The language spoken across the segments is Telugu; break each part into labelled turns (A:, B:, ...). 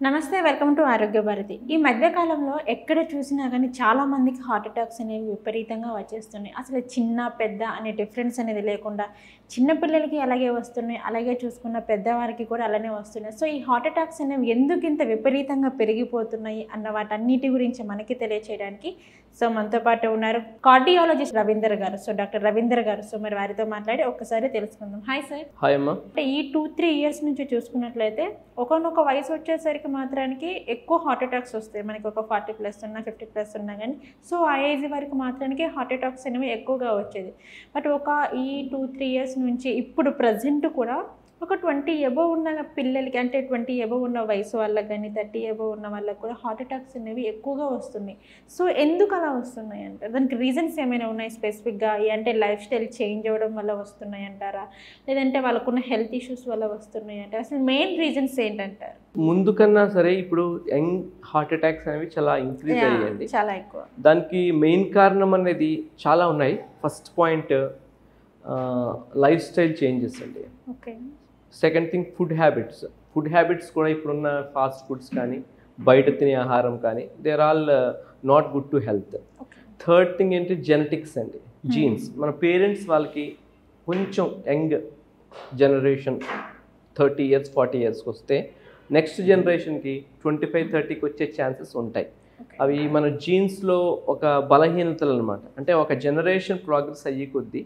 A: నమస్తే, వెల్కమ్ టు ఆరోగ్య భారతి. ఈ మధ్యకాలంలో ఎక్కడ చూసినా కానీ చాలామందికి హార్ట్ అటాక్స్ అనేవి విపరీతంగా వచ్చేస్తున్నాయి. అసలు చిన్న పెద్ద అనే డిఫరెన్స్ అనేది లేకుండా చిన్నపిల్లలకి అలాగే వస్తున్నాయి, అలాగే చూసుకున్న పెద్దవారికి కూడా అలానే వస్తున్నాయి. సో ఈ హార్ట్ అటాక్స్ అనేవి ఎందుకు ఇంత విపరీతంగా పెరిగిపోతున్నాయి అన్న వాటన్నిటి గురించి మనకి తెలియచేయడానికి సో మనతో పాటు ఉన్నారు కార్డియాలజిస్ట్ రవీందర్ గారు. సో డాక్టర్ రవీందర్ గారు, సో మరి వారితో మాట్లాడి ఒక్కసారి తెలుసుకుందాం. Hi sir.
B: హాయ్ అమ్మా.
A: అంటే ఈ 2-3 ఇయర్స్ నుంచి చూసుకున్నట్లయితే ఒకనొక వయసు వచ్చేసరికి మాత్రానికి ఎక్కువ హార్ట్ అటాక్స్ వస్తాయి. మనకి ఒక 40+ ఉన్నా 50+ ఉన్నా కానీ సో ఆ ఏజ్ వరకు మాత్రానికి హార్ట్ అటాక్స్ అనేవి ఎక్కువగా వచ్చేది. బట్ ఈ 2-3 ఇయర్స్ నుంచి ఇప్పుడు ప్రజెంట్ కూడా ఒక 20 అబోవ్ ఉన్న పిల్లలకి, అంటే 20 అబోవ్ ఉన్న వయసు వాళ్ళకి కానీ 30 అబోవ్ ఉన్న వాళ్ళకి కూడా హార్ట్ అటాక్స్ అనేవి ఎక్కువగా వస్తున్నాయి. సో ఎందుకు అలా వస్తున్నాయి అంటే దానికి రీజన్స్ ఏమైనా ఉన్నాయి స్పెసిఫిక్గా? అంటే లైఫ్ స్టైల్ చేంజ్ అవ్వడం వల్ల వస్తున్నాయి అంటారా, లేదంటే వాళ్ళకున్న హెల్త్ ఇష్యూస్ వల్ల వస్తున్నాయి అంటారా? అసలు మెయిన్ రీజన్స్ ఏంటంటారు?
B: ముందు కన్నా సరే ఇప్పుడు యంగ్ హార్ట్ అటాక్స్ అనేవి చాలా ఇంక్రీజ్ అయ్యాయండి,
A: చాలా ఎక్కువ.
B: దానికి మెయిన్ కారణం అనేది చాలా ఉన్నాయి. First point lifestyle changes అండి.
A: Okay.
B: Second thing food habits కూడా ఇప్పుడున్న ఫాస్ట్ ఫుడ్స్ కానీ బయట తినే ఆహారం కానీ they're all not good to health. Third thing ఏంటి, జెనెటిక్స్ అండి, జీన్స్. మన పేరెంట్స్ వాళ్ళకి కొంచెం యంగ్ జనరేషన్ 30 ఇయర్స్ 40 ఇయర్స్కి వస్తే నెక్స్ట్ జనరేషన్కి 25-30కి వచ్చే ఛాన్సెస్ ఉంటాయి. అవి మన జీన్స్లో ఒక బలహీనతలు అనమాట. అంటే ఒక జనరేషన్ ప్రోగ్రెస్ అయ్యే కొద్దీ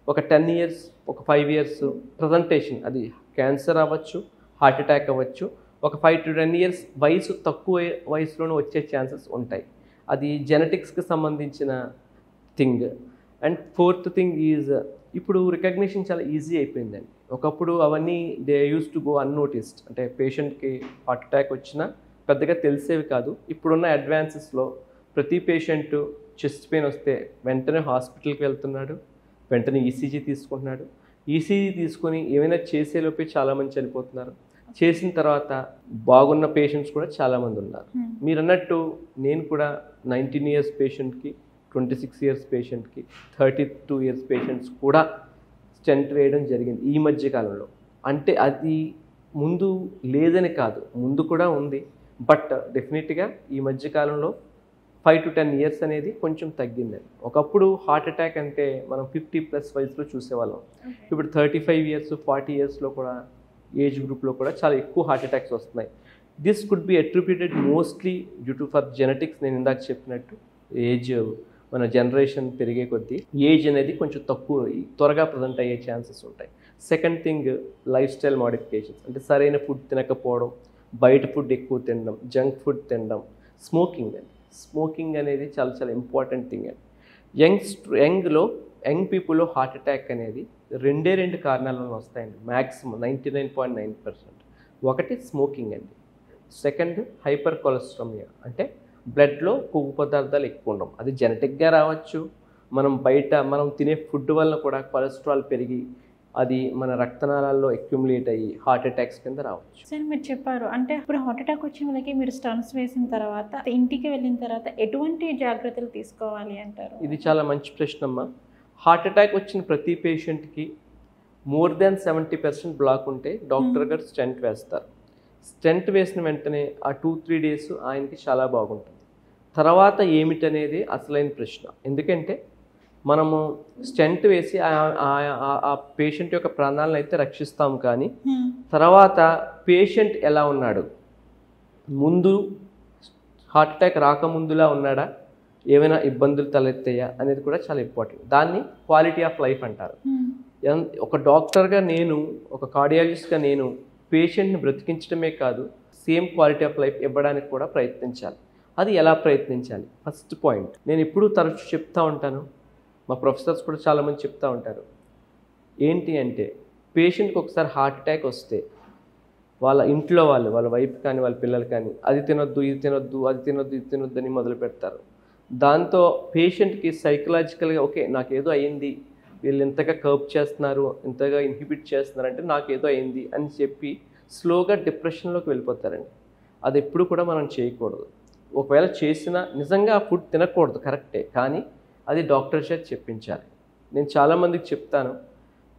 B: ఒక 10 ఇయర్స్ ఒక 5 ఇయర్స్ ప్రజెంటేషన్, అది క్యాన్సర్ అవ్వచ్చు, హార్ట్ అటాక్ అవ్వచ్చు, ఒక 5-10 ఇయర్స్ వయసు తక్కువ వయసులోనే వచ్చే ఛాన్సెస్ ఉంటాయి. అది జెనెటిక్స్కి సంబంధించిన thing. And fourth thing is ఇప్పుడు రికగ్నిషన్ చాలా ఈజీ అయిపోయిందండి. ఒకప్పుడు అవన్నీ they use to go unnoticed. అంటే పేషెంట్కి హార్ట్ అటాక్ వచ్చినా పెద్దగా తెలిసేవి కాదు. ఇప్పుడున్న అడ్వాన్సెస్లో ప్రతి పేషెంట్ చెస్ట్ పెయిన్ వస్తే వెంటనే హాస్పిటల్కి వెళ్తున్నాడు, వెంటనే ఈసీజీ తీసుకుంటున్నాడు. ఈసీజీ తీసుకొని ఏమైనా చేసేలోపే చాలామంది చనిపోతున్నారు. చేసిన తర్వాత బాగున్న పేషెంట్స్ కూడా చాలామంది ఉన్నారు. మీరు అన్నట్టు నేను కూడా 19 ఇయర్స్ పేషెంట్కి, 26 ఇయర్స్ పేషెంట్కి, 32 ఇయర్స్ పేషెంట్స్ కూడా స్టెంట్ వేయడం జరిగింది ఈ మధ్య కాలంలో. అంటే అది ముందు లేదని కాదు, ముందు కూడా ఉంది. బట్ డెఫినెట్గా ఈ మధ్యకాలంలో 5-10 ఇయర్స్ అనేది కొంచెం తగ్గిందండి. ఒకప్పుడు హార్ట్ అటాక్ అంటే మనం 50+ వయసులో చూసేవాళ్ళం. ఇప్పుడు 35 ఇయర్స్ 40 ఇయర్స్లో కూడా ఏజ్ గ్రూప్లో కూడా చాలా ఎక్కువ హార్ట్ అటాక్స్ వస్తున్నాయి. This could be attributed mostly due to for genetics. నేను ఇందాక చెప్పినట్టు ఏజ్, మన జనరేషన్ పెరిగే కొద్దీ ఏజ్ అనేది కొంచెం త్వరగా ప్రజెంట్ అయ్యే ఛాన్సెస్ ఉంటాయి. Second thing life style modifications. అంటే సరైన ఫుడ్ తినకపోవడం, బయట ఫుడ్ ఎక్కువ తినడం, జంక్ ఫుడ్ తినడం, స్మోకింగ్ అనేది చాలా చాలా ఇంపార్టెంట్ థింగ్ అండి. యంగ్ పీపుల్లో హార్ట్ అటాక్ అనేది రెండు కారణాల వల్ల వస్తాయండి. మ్యాక్సిమం 99.9%. ఒకటి స్మోకింగ్ అండి. సెకండ్ హైపర్ కొలెస్ట్రామియా, అంటే బ్లడ్లో కొవ్వు పదార్థాలు ఎక్కువ ఉండడం. అది జెనెటిక్గా రావచ్చు, మనం తినే ఫుడ్ వల్ల కూడా కొలెస్ట్రాల్ పెరిగి అది మన రక్తనాళాల్లో అక్యుములేట్ అయ్యి హార్ట్ అటాక్స్ కింద రావచ్చు.
A: సార్ మీరు చెప్పారు, అంటే ఇప్పుడు హార్ట్ అటాక్ వచ్చిన వాళ్ళకి మీరు స్టంట్స్ వేసిన తర్వాత ఇంటికి వెళ్ళిన తర్వాత ఎటువంటి జాగ్రత్తలు తీసుకోవాలి అంటారు?
B: ఇది చాలా మంచి ప్రశ్న అమ్మా. హార్ట్ అటాక్ వచ్చిన ప్రతి పేషెంట్కి మోర్ దాన్ 70% బ్లాక్ ఉంటే డాక్టర్ గారు స్టెంట్ వేస్తారు. స్టెంట్ వేసిన వెంటనే ఆ 2-3 డేస్ ఆయనకి చాలా బాగుంటుంది. తర్వాత ఏమిటనేది అసలైన ప్రశ్న. ఎందుకంటే మనము స్టెంట్ వేసి ఆ పేషెంట్ యొక్క ప్రాణాలను అయితే రక్షిస్తాము, కానీ తర్వాత పేషెంట్ ఎలా ఉన్నాడు, ముందు హార్ట్ అటాక్ రాకముందులా ఉన్నాడా, ఏమైనా ఇబ్బందులు తలెత్తాయా అనేది కూడా చాలా ఇంపార్టెంట్. దాన్ని క్వాలిటీ ఆఫ్ లైఫ్ అంటారు. ఒక డాక్టర్గా నేను, ఒక కార్డియాలజిస్ట్గా నేను పేషెంట్ని బ్రతికించడమే కాదు, సేమ్ క్వాలిటీ ఆఫ్ లైఫ్ ఇవ్వడానికి కూడా ప్రయత్నించాలి. అది ఎలా ప్రయత్నించాలి? ఫస్ట్ పాయింట్ నేను ఎప్పుడూ తరచు చెప్తూ ఉంటాను, మా ప్రొఫెసర్స్ కూడా చాలామంది చెప్తూ ఉంటారు. ఏంటి అంటే పేషెంట్కి ఒకసారి హార్ట్ అటాక్ వస్తే వాళ్ళ ఇంట్లో వాళ్ళ వైఫ్ కానీ వాళ్ళ పిల్లలు కానీ అది తినొద్దు, ఇది తినొద్దు, అది తినొద్దు, ఇది తినొద్దు అని మొదలు పెడతారు. దాంతో పేషెంట్కి సైకలాజికల్గా ఓకే నాకేదో అయింది, వీళ్ళు ఇంతగా కర్బ్ చేస్తున్నారు, ఇంతగా ఇన్హిబిట్ చేస్తున్నారు, అంటే నాకేదో అయింది అని చెప్పి స్లోగా డిప్రెషన్లోకి వెళ్ళిపోతారండి. అది ఎప్పుడు కూడా మనం చేయకూడదు. ఒకవేళ చేసినా నిజంగా ఆ ఫుడ్ తినకూడదు, కరెక్టే, కానీ అది డాక్టర్ చేత చెప్పించాలి. నేను చాలామందికి చెప్తాను,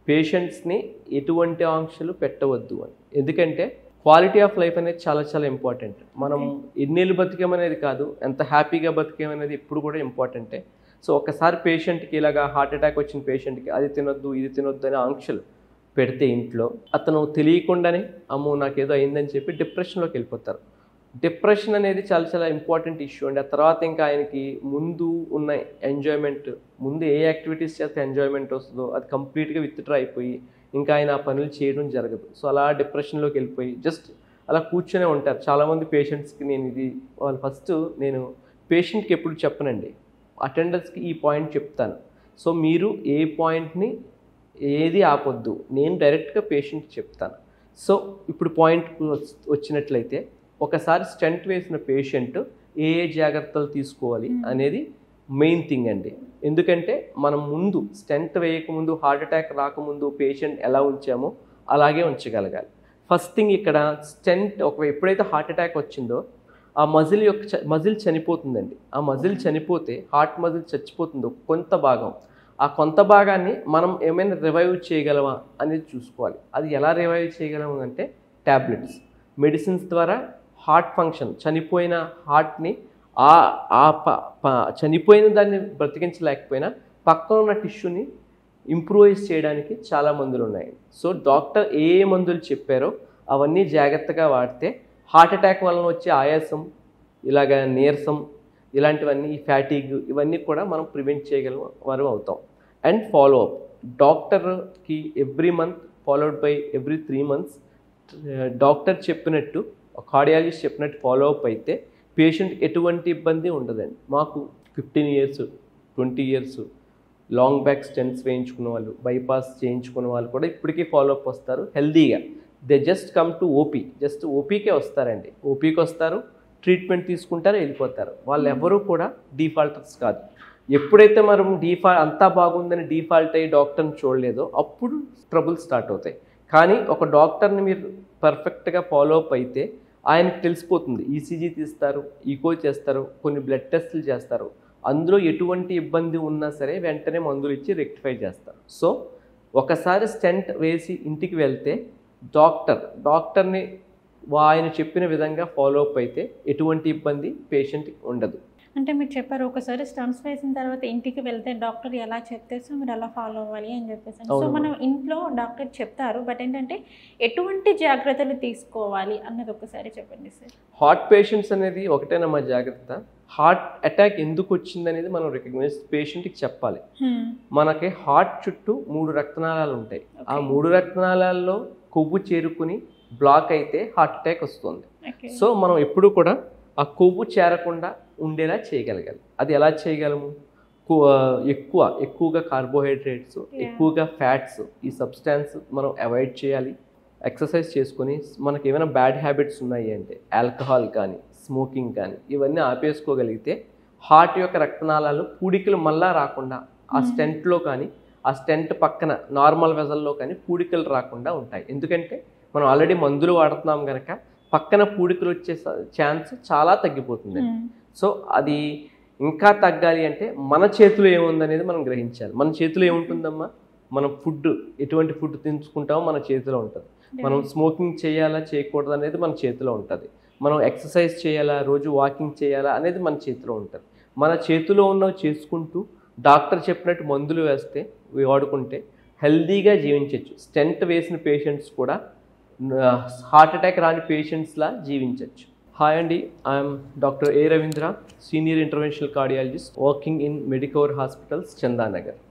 B: పేషెంట్స్ని ఎటువంటి ఆంక్షలు పెట్టవద్దు అని. ఎందుకంటే క్వాలిటీ ఆఫ్ లైఫ్ అనేది చాలా చాలా ఇంపార్టెంట్. మనం ఎన్నేళ్ళు బతికామనేది కాదు, ఎంత హ్యాపీగా బతికామనేది ఎప్పుడు కూడా ఇంపార్టెంటే. సో ఒక్కసారి పేషెంట్కి ఇలాగా హార్ట్ అటాక్ వచ్చిన పేషెంట్కి అది తినొద్దు ఇది తినొద్దు అనే ఆంక్షలు పెడితే ఇంట్లో అతను తెలియకుండానే అమ్మో నాకేదో అయిందని చెప్పి డిప్రెషన్లోకి వెళ్ళిపోతారు. డిప్రెషన్ అనేది చాలా చాలా ఇంపార్టెంట్ ఇష్యూ అండి. ఆ తర్వాత ఇంకా ఆయనకి ముందు ఉన్న ఎంజాయ్మెంట్, ముందు ఏ యాక్టివిటీస్ చేస్తే ఎంజాయ్మెంట్ వస్తుందో అది కంప్లీట్గా విత్డ్రా అయిపోయి ఇంకా ఆయన ఆ పనులు చేయడం జరగదు. సో అలా డిప్రెషన్లోకి వెళ్ళిపోయి జస్ట్ అలా కూర్చొనే ఉంటారు. చాలామంది పేషెంట్స్కి వాళ్ళు ఫస్ట్ నేను పేషెంట్కి ఎప్పుడు చెప్పనండి, అటెండర్స్కి ఈ పాయింట్ చెప్తాను. సో మీరు ఏ పాయింట్ని ఏది ఆపొద్దు, నేను డైరెక్ట్గా పేషెంట్కి చెప్తాను. సో ఇప్పుడు పాయింట్ వచ్చినట్లయితే ఒకసారి స్టెంట్ వేసిన పేషెంట్ ఏ జాగ్రత్తలు తీసుకోవాలి అనేది మెయిన్ థింగ్ అండి. ఎందుకంటే మనం ముందు స్టెంట్ వేయకముందు, హార్ట్ అటాక్ రాకముందు పేషెంట్ ఎలా ఉంచామో అలాగే ఉంచగలగాలి. ఫస్ట్ థింగ్ ఇక్కడ స్టెంట్ ఎప్పుడైతే హార్ట్ అటాక్ వచ్చిందో ఆ మజిల్ చనిపోతుందండి. ఆ మజిల్ చనిపోతే హార్ట్ మజిల్ చచ్చిపోతుందో కొంత భాగం, ఆ కొంత భాగాన్ని మనం ఏమైనా రివైవ్ చేయగలమా అనేది చూసుకోవాలి. అది ఎలా రివైవ్ చేయగలము అంటే ట్యాబ్లెట్స్, మెడిసిన్స్ ద్వారా హార్ట్ ఫంక్షన్, చనిపోయిన హార్ట్ని చనిపోయిన దాన్ని బ్రతికించలేకపోయినా పక్కన ఉన్న టిష్యూని ఇంప్రూవైజ్ చేయడానికి చాలా మందులు ఉన్నాయి. సో డాక్టర్ ఏ మందులు చెప్పారో అవన్నీ జాగ్రత్తగా వాడితే హార్ట్ అటాక్ వలన వచ్చే ఆయాసం, ఇలాగ నీరసం, ఇలాంటివన్నీ, ఈ ఫ్యాటీగ్, ఇవన్నీ కూడా మనం ప్రివెంట్ చేయగల వారు అవుతాం. అండ్ ఫాలో అప్, డాక్టర్కి every month followed by every 3 months doctor చెప్పినట్టు, కార్డియాలజిస్ట్ చెప్పినట్టు ఫాలో అప్ అయితే పేషెంట్ ఎటువంటి ఇబ్బంది ఉండదండి. మాకు 15 years 20 years long back stents వేయించుకున్న వాళ్ళు, బైపాస్ చేయించుకున్న వాళ్ళు కూడా ఇప్పటికీ ఫాలో అప్ వస్తారు హెల్దీగా. They just come to OP, just ఓపీకే వస్తారండి. ఓపీకి వస్తారు, ట్రీట్మెంట్ తీసుకుంటారు, వెళ్ళిపోతారు. వాళ్ళు ఎవరూ కూడా డిఫాల్టర్స్ కాదు. ఎప్పుడైతే మనం అంతా బాగుందని డిఫాల్ట్ అయ్యి డాక్టర్ని చూడలేదో అప్పుడు ట్రబుల్ స్టార్ట్ అవుతాయి. కానీ ఒక డాక్టర్ని మీరు పర్ఫెక్ట్గా ఫాలో అప్ అయితే ఆయనకు తెలిసిపోతుంది. ఈసీజీ తీస్తారు, ఈకో చేస్తారు, కొన్ని బ్లడ్ టెస్టులు చేస్తారు. అందులో ఎటువంటి ఇబ్బంది ఉన్నా సరే వెంటనే మందులు ఇచ్చి రెక్టిఫై చేస్తారు. సో ఒకసారి స్టెంట్ వేసి ఇంటికి వెళ్తే డాక్టర్ని ఆయన చెప్పిన విధంగా ఫాలో అప్ అయితే ఎటువంటి ఇబ్బంది పేషెంట్కి ఉండదు.
A: అంటే మీరు చెప్పారు ఒకసారి స్టంట్స్ వేసిన తర్వాత ఇంటికి వెళ్తే డాక్టర్ ఎలా చెప్తే సో మీరు అలా ఫాలో అవ్వాలి అని చెప్పేసి. సో మనం ఇంట్లో డాక్టర్ చెప్తారు, బట్ ఏంటంటే ఎటువంటి జాగ్రత్తలు తీసుకోవాలి అన్నది ఒకసారి చెప్పండి సార్.
B: హార్ట్ పేషెంట్స్ అనేది ఒకటేనమ్మా జాగ్రత్త. హార్ట్ అటాక్ ఎందుకు వచ్చింది అనేది మనం రికగ్నైజ్ పేషెంట్కి చెప్పాలి. మనకి హార్ట్ చుట్టూ 3 రక్తనాళాలు ఉంటాయి. ఆ 3 రక్తనాళాల్లో కొవ్వు చేరుకుని బ్లాక్ అయితే హార్ట్ అటాక్ వస్తుంది. సో మనం ఎప్పుడు కూడా ఆ కొవ్వు చేరకుండా ఉండేలా చేయగలగాలి. అది ఎలా చేయగలము? ఎక్కువగా కార్బోహైడ్రేట్స్, ఎక్కువగా ఫ్యాట్స్, ఈ సబ్స్టాన్స్ మనం అవాయిడ్ చేయాలి. ఎక్సర్సైజ్ చేసుకొని మనకి ఏమైనా బ్యాడ్ హ్యాబిట్స్ ఉన్నాయి అంటే ఆల్కహాల్ కానీ, స్మోకింగ్ కానీ, ఇవన్నీ ఆపేసుకోగలిగితే హార్ట్ యొక్క రక్తనాళాలు పూడికలు మళ్ళా రాకుండా ఆ స్టెంట్లో కానీ, ఆ స్టెంట్ పక్కన నార్మల్ వెజల్లో కానీ పూడికలు రాకుండా ఉంటాయి. ఎందుకంటే మనం ఆల్రెడీ మందులు వాడుతున్నాం కనుక పక్కన పూడికలు వచ్చే ఛాన్స్ చాలా తగ్గిపోతుంది. సో అది ఇంకా తగ్గాలి అంటే మన చేతిలో ఏముందనేది మనం గ్రహించాలి. మన చేతిలో ఏముంటుందమ్మా? మనం ఎటువంటి ఫుడ్ తీసుకుంటామో మన చేతిలో ఉంటుంది. మనం స్మోకింగ్ చేయాలా చేయకూడదు అనేది మన చేతిలో ఉంటుంది. మనం ఎక్సర్సైజ్ చేయాలా, రోజు వాకింగ్ చేయాలా అనేది మన చేతిలో ఉంటుంది. మన చేతిలో ఉన్నవి చేసుకుంటూ డాక్టర్ చెప్పినట్టు మందులు వాడుకుంటే హెల్దీగా జీవించవచ్చు. స్టెంట్ వేసిన పేషెంట్స్ కూడా హార్ట్ అటాక్ రాని పేషెంట్స్లా జీవించవచ్చు. హాయ్ అండి, I'm doctor A Ravindra, senior interventional cardiologist working in Medicover hospitals, Chandanagar.